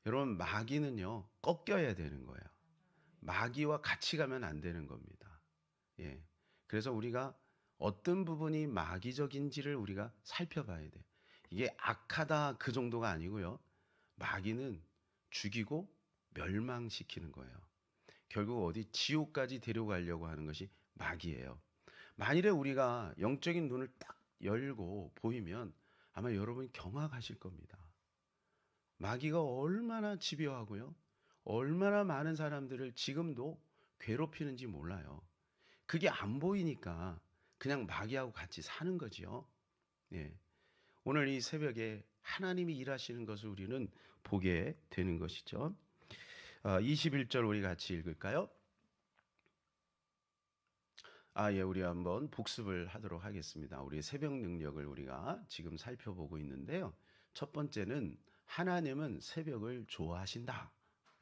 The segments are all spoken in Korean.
여러분, 마귀는요, 꺾여야 되는 거예요. 마귀와 같이 가면 안 되는 겁니다. 예. 그래서 우리가 어떤 부분이 마귀적인지를 우리가 살펴봐야 돼. 이게 악하다 그 정도가 아니고요. 마귀는 죽이고 멸망시키는 거예요. 결국 어디 지옥까지 데려가려고 하는 것이 마귀예요. 만일에 우리가 영적인 눈을 딱 열고 보이면 아마 여러분이 경악하실 겁니다. 마귀가 얼마나 집요하고요. 얼마나 많은 사람들을 지금도 괴롭히는지 몰라요. 그게 안 보이니까 그냥 마귀하고 같이 사는 거지요. 예. 오늘 이 새벽에 하나님이 일하시는 것을 우리는 보게 되는 것이죠. 21절 우리 같이 읽을까요? 예, 우리 한번 복습을 하도록 하겠습니다. 우리의 새벽 능력을 우리가 지금 살펴보고 있는데요. 첫 번째는 하나님은 새벽을 좋아하신다.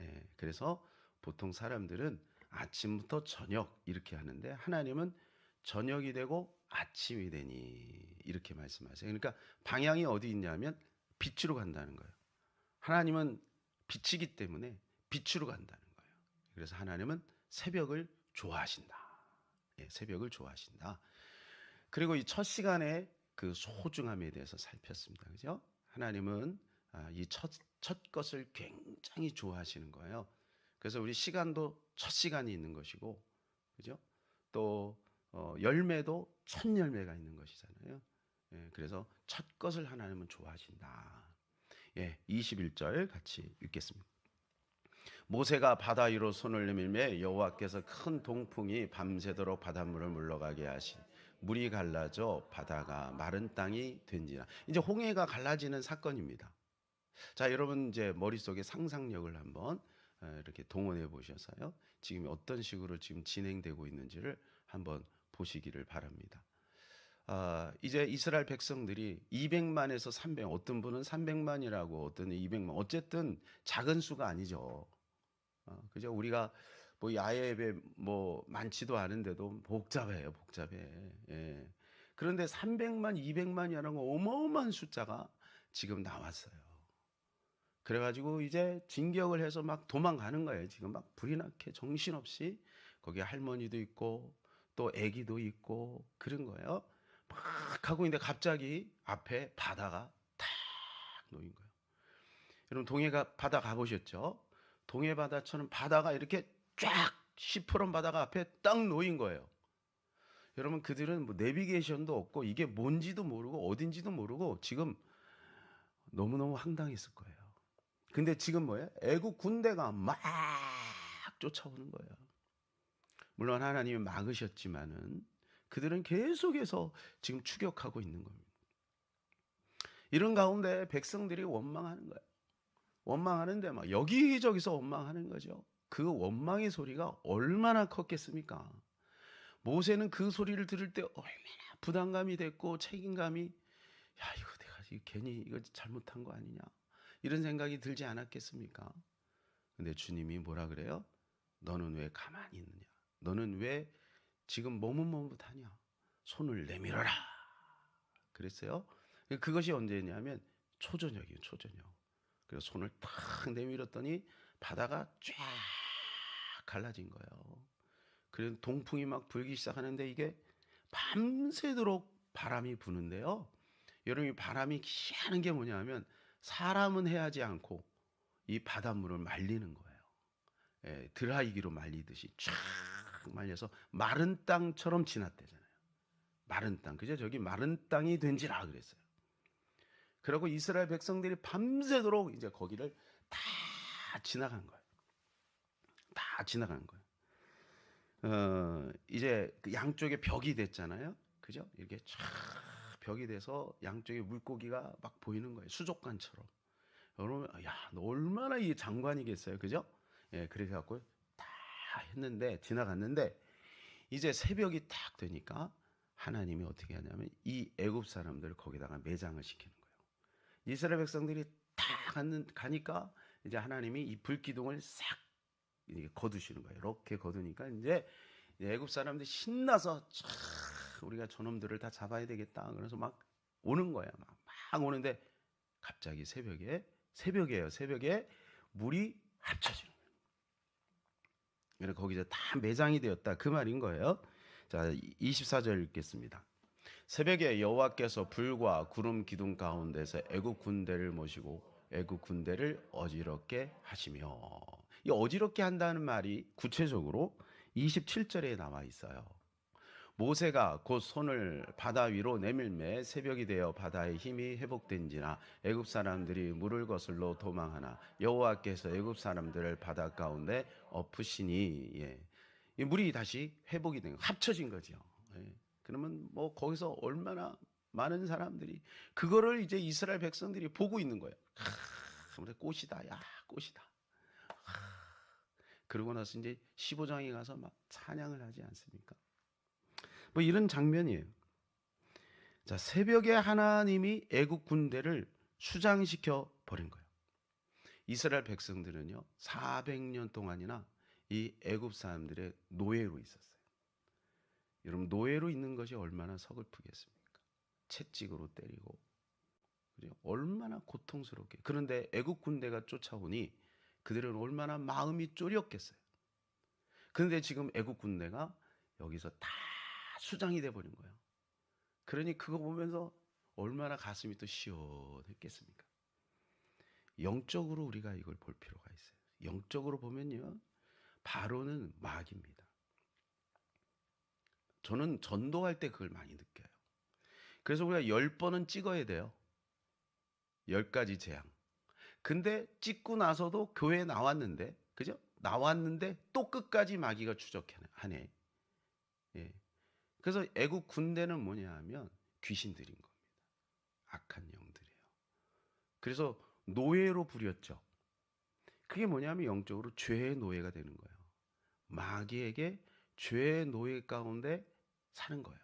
예, 그래서 보통 사람들은 아침부터 저녁 이렇게 하는데 하나님은 저녁이 되고 아침이 되니 이렇게 말씀하세요. 그러니까 방향이 어디 있냐면 빛으로 간다는 거예요. 하나님은 빛이기 때문에 빛으로 간다는 거예요. 그래서 하나님은 새벽을 좋아하신다. 예, 새벽을 좋아하신다. 그리고 이 첫 시간에 그 소중함에 대해서 살폈습니다. 그죠? 하나님은 이 첫 것을 굉장히 좋아하시는 거예요. 그래서 우리 시간도 첫 시간이 있는 것이고, 그죠? 또 열매도 첫 열매가 있는 것이잖아요. 예, 그래서 첫 것을 하나님은 좋아하신다. 예, 21절 같이 읽겠습니다. 모세가 바다 위로 손을 내밀매 여호와께서 큰 동풍이 밤새도록 바닷물을 물러가게 하신 물이 갈라져 바다가 마른 땅이 된지라. 이제 홍해가 갈라지는 사건입니다. 자, 여러분 이제 머릿속에 상상력을 한번 이렇게 동원해 보셔서요. 지금 어떤 식으로 지금 진행되고 있는지를 한번 보시기를 바랍니다. 이제 이스라엘 백성들이 200만에서 300, 어떤 분은 300만이라고, 어떤 200만, 어쨌든 작은 수가 아니죠. 그죠? 우리가 뭐 야외 예배 뭐 많지도 않은데도 복잡해요, 복잡해. 예. 그런데 300만, 200만이라는 거 어마어마한 숫자가 지금 나왔어요. 그래가지고 이제 진격을 해서 막 도망가는 거예요. 지금 막 불이 나게 정신없이 거기 할머니도 있고 또 아기도 있고 그런 거예요. 막 하고 있는데 갑자기 앞에 바다가 탁 놓인 거예요. 여러분 동해가 바다 가보셨죠? 동해 바다처럼 바다가 이렇게 쫙 시퍼런 바다가 앞에 딱 놓인 거예요. 여러분 그들은 뭐 내비게이션도 없고 이게 뭔지도 모르고 어딘지도 모르고 지금 너무너무 황당했을 거예요. 근데 지금 뭐예요? 애국 군대가 막 쫓아오는 거예요. 물론 하나님이 막으셨지만은 그들은 계속해서 지금 추격하고 있는 겁니다. 이런 가운데 백성들이 원망하는 거예요. 원망하는데 막 여기저기서 원망하는 거죠. 그 원망의 소리가 얼마나 컸겠습니까? 모세는 그 소리를 들을 때 얼마나 부담감이 됐고 책임감이 이거 내가 괜히 이거 잘못한 거 아니냐 이런 생각이 들지 않았겠습니까? 근데 주님이 뭐라 그래요? 너는 왜 가만히 있느냐? 너는 왜 지금 머뭇머뭇하냐? 손을 내밀어라. 그랬어요. 그것이 언제냐면 초저녁이에요. 초저녁. 그래서 손을 탁 내밀었더니 바다가 쫙 갈라진 거예요. 그래서 동풍이 막 불기 시작하는데 이게 밤새도록 바람이 부는데요. 여러분이 바람이 희한한 게 뭐냐면 사람은 해하지 않고 이 바닷물을 말리는 거예요. 예, 드라이기로 말리듯이 쫙 말려서 마른 땅처럼 진압되잖아요. 마른 땅. 그죠? 저기 마른 땅이 된지라 그랬어요. 그리고 이스라엘 백성들이 밤새도록 이제 거기를 다 지나간 거예요. 다 지나간 거예요. 이제 그 양쪽에 벽이 됐잖아요. 그죠? 이렇게 쫙 벽이 돼서 양쪽에 물고기가 막 보이는 거예요. 수족관처럼. 여러분, 얼마나 이 장관이겠어요. 그죠? 예, 그렇게 갖고 다 했는데, 지나갔는데, 이제 새벽이 딱 되니까 하나님이 어떻게 하냐면 이 애굽 사람들을 거기다가 매장을 시키는 거예요. 이스라엘 백성들이 다 가니까 이제 하나님이 이 불기둥을 싹 거두시는 거예요. 이렇게 거두니까 이제 애굽 사람들이 신나서 우리가 저놈들을 다 잡아야 되겠다. 그래서 막 오는 거야. 막 오는데 갑자기 새벽이에요. 새벽에 물이 합쳐지는 거예요. 그래서 거기서 다 매장이 되었다 그 말인 거예요. 자, 24절 읽겠습니다. 새벽에 여호와께서 불과 구름 기둥 가운데서 애굽 군대를 모시고 애굽 군대를 어지럽게 하시며, 이 어지럽게 한다는 말이 구체적으로 27절에 나와 있어요. 모세가 곧 손을 바다 위로 내밀매 새벽이 되어 바다의 힘이 회복된지나 애굽 사람들이 물을 거슬러 도망하나 여호와께서 애굽 사람들을 바다 가운데 엎으시니, 예. 이 물이 다시 회복이 된, 합쳐진 거죠. 예. 그러면 뭐 거기서 얼마나 많은 사람들이 그거를 이제 이스라엘 백성들이 보고 있는 거예요. 우리 꽃이다, 야 꽃이다. 그러고 나서 이제 15장에 가서 막 찬양을 하지 않습니까? 뭐 이런 장면이에요. 자, 새벽에 하나님이 애국 군대를 수장시켜 버린 거예요. 이스라엘 백성들은요 400년 동안이나 이 애국 사람들의 노예로 있었어요. 여러분, 노예로 있는 것이 얼마나 서글프겠습니까? 채찍으로 때리고, 그죠? 얼마나 고통스럽게. 그런데 애국 군대가 쫓아오니 그들은 얼마나 마음이 쪼렸겠어요. 그런데 지금 애국 군대가 여기서 다 수장이 돼 버린 거예요. 그러니 그거 보면서 얼마나 가슴이 또 시원했겠습니까? 영적으로 우리가 이걸 볼 필요가 있어요. 영적으로 보면요, 바로는 마귀입니다. 저는 전도할 때 그걸 많이 느껴요. 그래서 우리가 10번은 찍어야 돼요. 10가지 재앙. 근데 찍고 나서도 교회에 나왔는데, 그죠? 나왔는데 또 끝까지 마귀가 추적하네. 예. 그래서 애국 군대는 뭐냐 하면 귀신들인 겁니다. 악한 영들이에요. 그래서 노예로 부렸죠. 그게 뭐냐면 영적으로 죄의 노예가 되는 거예요. 마귀에게 죄의 노예 가운데 사는 거예요.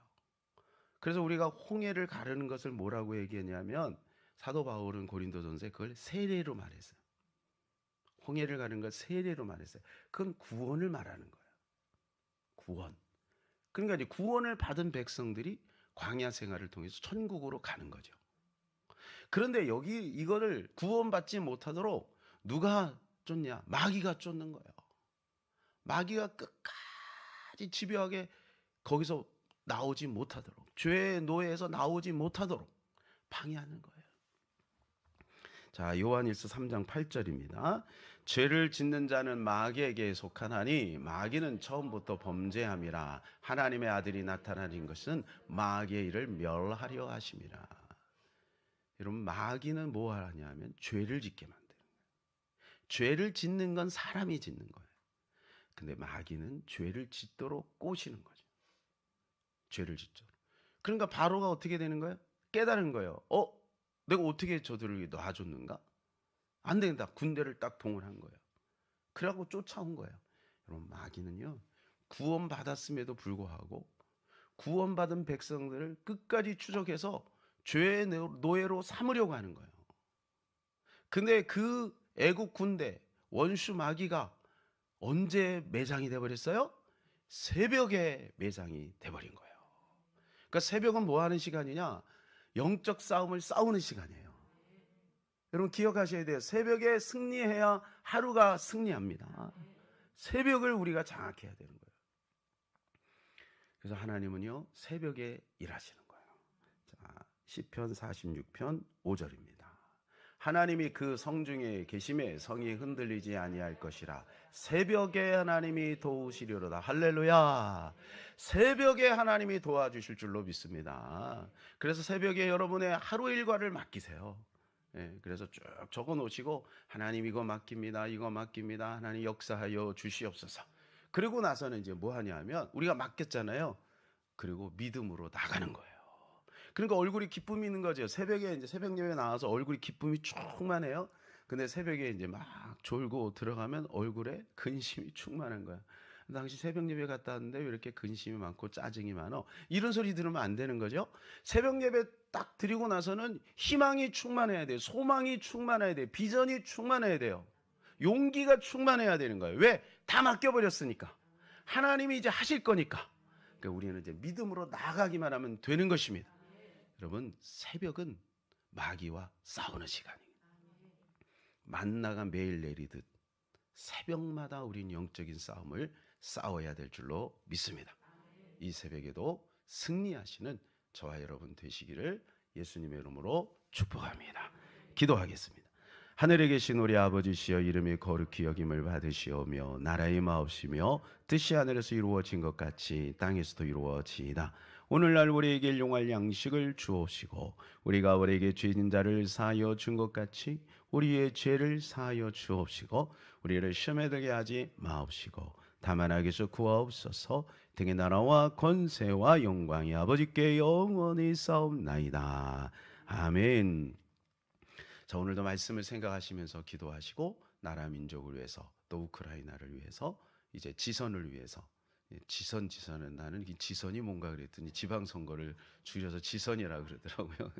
그래서 우리가 홍해를 가르는 것을 뭐라고 얘기했냐면, 사도 바울은 고린도전서에 그걸 세례로 말했어요. 홍해를 가르는 걸 세례로 말했어요. 그건 구원을 말하는 거예요. 구원. 그러니까 이제 구원을 받은 백성들이 광야 생활을 통해서 천국으로 가는 거죠. 그런데 여기 이거를 구원받지 못하도록 누가 쫓냐? 마귀가 쫓는 거예요. 마귀가 끝까지 집요하게 거기서 나오지 못하도록, 죄의 노예에서 나오지 못하도록 방해하는 거예요. 자, 요한일서 3장 8절입니다. 죄를 짓는 자는 마귀에게 속하나니 마귀는 처음부터 범죄함이라. 하나님의 아들이 나타나신 것은 마귀의 일을 멸하려 하심이라. 여러분, 마귀는 뭐 하냐면 죄를 짓게 만드는 거예요. 죄를 짓는 건 사람이 짓는 거예요. 근데 마귀는 죄를 짓도록 꼬시는 거죠. 죄를 짓도록. 그러니까 바로가 어떻게 되는 거예요? 깨달은 거예요. 내가 어떻게 저들을 놔줬는가? 안 된다. 군대를 딱 동원한 거예요. 그러고 쫓아온 거예요. 여러분, 마귀는요, 구원받았음에도 불구하고 구원받은 백성들을 끝까지 추적해서 죄의 노예로 삼으려고 하는 거예요. 근데 그 애국 군대, 원수 마귀가 언제 매장이 돼버렸어요? 새벽에 매장이 돼버린 거예요. 그러니까 새벽은 뭐 하는 시간이냐? 영적 싸움을 싸우는 시간이에요. 여러분 기억하셔야 돼요. 새벽에 승리해야 하루가 승리합니다. 새벽을 우리가 장악해야 되는 거예요. 그래서 하나님은요, 새벽에 일하시는 거예요. 자, 시편 46편 5절입니다. 하나님이 그 성중에 계심에 성이 흔들리지 아니할 것이라. 새벽에 하나님이 도우시려로다. 할렐루야. 새벽에 하나님이 도와주실 줄로 믿습니다. 그래서 새벽에 여러분의 하루 일과를 맡기세요. 그래서 쭉 적어 놓으시고, 하나님 이거 맡깁니다, 이거 맡깁니다, 하나님 역사하여 주시옵소서. 그리고 나서는 이제 뭐 하냐면, 우리가 맡겼잖아요. 그리고 믿음으로 나가는 거예요. 그러니까 얼굴이 기쁨이 있는 거죠. 새벽에 이제 새벽 예배 나와서 얼굴이 기쁨이 충만해요. 근데 새벽에 이제 막 졸고 들어가면 얼굴에 근심이 충만한 거야. 당시 새벽 예배 갔다 왔는데 왜 이렇게 근심이 많고 짜증이 많어? 이런 소리 들으면 안 되는 거죠. 새벽 예배 딱 드리고 나서는 희망이 충만해야 돼요. 소망이 충만해야 돼요. 비전이 충만해야 돼요. 용기가 충만해야 되는 거예요. 왜? 다 맡겨버렸으니까. 하나님이 이제 하실 거니까. 그러니까 우리는 이제 믿음으로 나아가기만 하면 되는 것입니다. 여러분, 새벽은 마귀와 싸우는 시간이에요. 만나가 매일 내리듯 새벽마다 우린 영적인 싸움을 싸워야 될 줄로 믿습니다. 이 새벽에도 승리하시는 저와 여러분 되시기를 예수님의 이름으로 축복합니다. 기도하겠습니다. 하늘에 계신 우리 아버지시여, 이름이 거룩히 여김을 받으시오며 나라의 마옵시며 뜻이 하늘에서 이루어진 것 같이 땅에서도 이루어지이다. 오늘날 우리에게 일용할 양식을 주옵시고 우리가 우리에게 죄진 자를 사하여 준 것 같이 우리의 죄를 사하여 주옵시고 우리를 시험에 들게 하지 마옵시고 다만 악에서 구하옵소서. 등의 나라와 권세와 영광이 아버지께 영원히 싸움나이다. 아멘. 자, 오늘도 말씀을 생각하시면서 기도하시고 나라 민족을 위해서 또 우크라이나를 위해서 이제 지선을 위해서 지선은 나는 이 지선이 뭔가 그랬더니 지방선거를 줄여서 지선이라고 그러더라고요.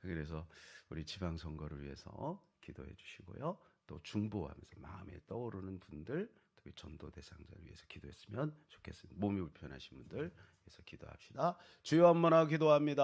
그래서 우리 지방선거를 위해서 기도해 주시고요. 또 중보하면서 마음에 떠오르는 분들, 특히 전도 대상자를 위해서 기도했으면 좋겠습니다. 몸이 불편하신 분들 위해서 기도합시다. 주여, 한번하고 기도합니다.